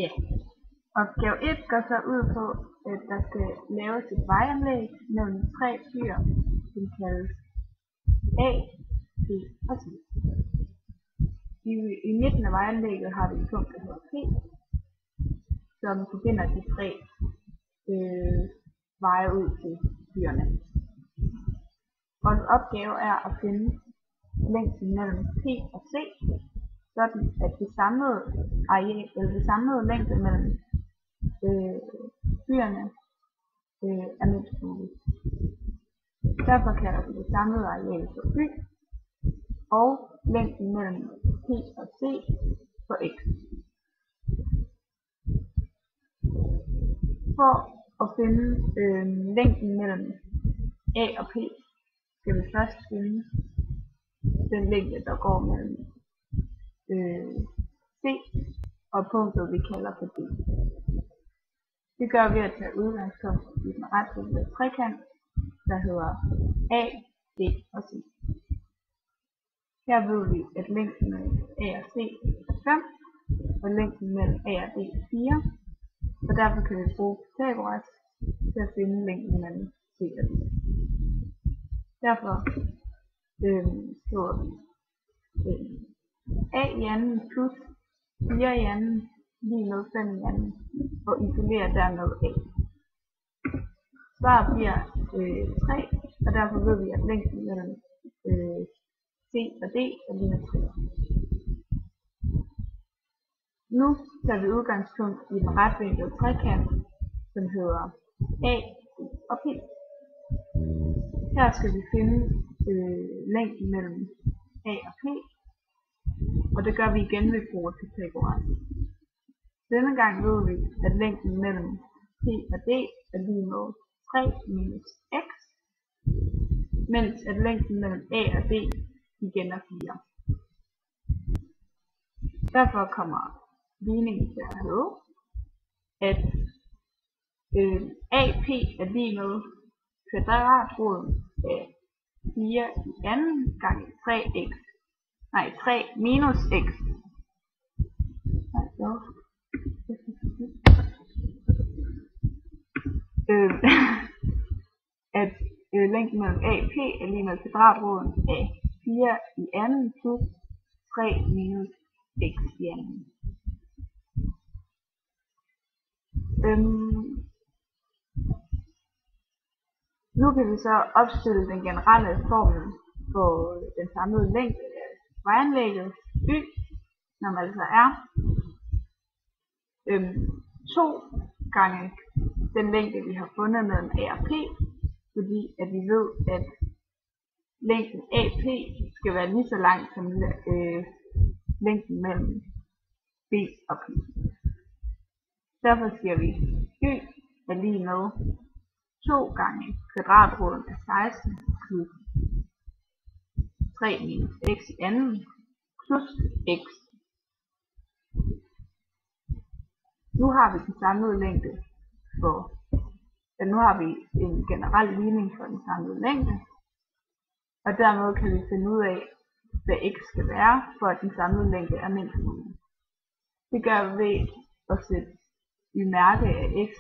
Ja. Opgave 1 går så ud på, at der skal laves et vejanlæg mellem 3 byer, som kaldes A, B og C. I midten af vejanlægget har vi et punkt, der hedder P, som forbinder de 3 veje ud til byerne. Vores opgave er at finde længden mellem P og C, sådan at det samlede areal, eller det samlede længde mellem byerne er mindst muligt. Derfor kalder vi det samlede areal for by, og længden mellem P og C for x. For at finde længden mellem A og P, skal vi først finde den længde, der går mellem C og punktet, vi kalder for D. Det gør vi at tage udgangspunkt i den retvinklede trekant, der hedder A, D og C. Her ved vi, at længden mellem A og C er 5, og længden mellem A og D er 4, og derfor kan vi bruge Pythagoras til at finde længden mellem C og D. Derfor skriver vi A i anden plus 4 i anden lige med 5 i anden, og isolerer dermed A. Svaret bliver 3, og derfor ved vi, at længden mellem C og D er lige med 3. Nu tager vi udgangspunkt i den retvinklede trekant, som hedder A, D og P. Her skal vi finde længden mellem A og P, og det gør vi igen ved brug af Pythagoras. Denne gang ved vi, at længden mellem P og D er lige med 3 minus x, mens at længden mellem A og D igen er 4. Derfor kommer ligningen til at hedde, at AP er lige med kvadratroden af 4 i anden gange 3 minus x. At længden mellem AP er lige med kvadratroden af 4 i anden plus 3 minus x i anden. Nu kan vi så opstille den generelle formel for den samlede længde af vejanlægget y, som altså er 2 gange den længde, vi har fundet mellem A og P, fordi at vi ved, at længden AP skal være lige så lang som længden mellem B og P. Derfor siger vi, y er lige med 2 gange kvadratroden af 16 plus 3 minus x i anden plus x. Nu har vi den samlede længde nu har vi en generel ligning for den samlede længde, og dermed kan vi finde ud af, hvad x skal være, for at den samlede længde er mindst mulig. Det gør vi ved at sætte i mærke af x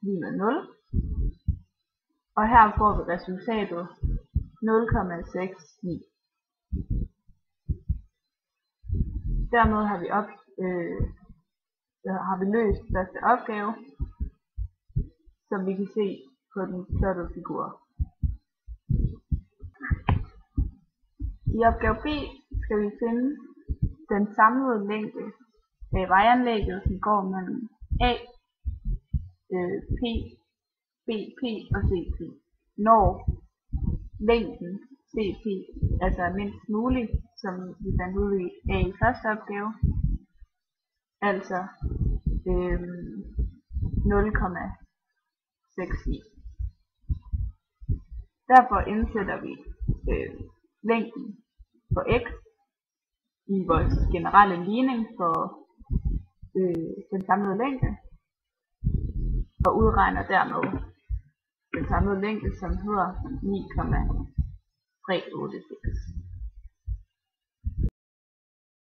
lige med 0, og her får vi resultatet 0,69. Dermed har vi løst første opgave, som vi kan se på den plottede figur. I opgave B skal vi finde den samlede længde af vejanlægget, som går mellem A, P, BP og CP, når længden CP altså er mindst mulig, som vi fandt ud af i første opgave, altså 0,69. Derfor indsætter vi længden for x i vores generelle ligning for den samlede længde, og udregner dermed den samlede længde, som hedder 9,386.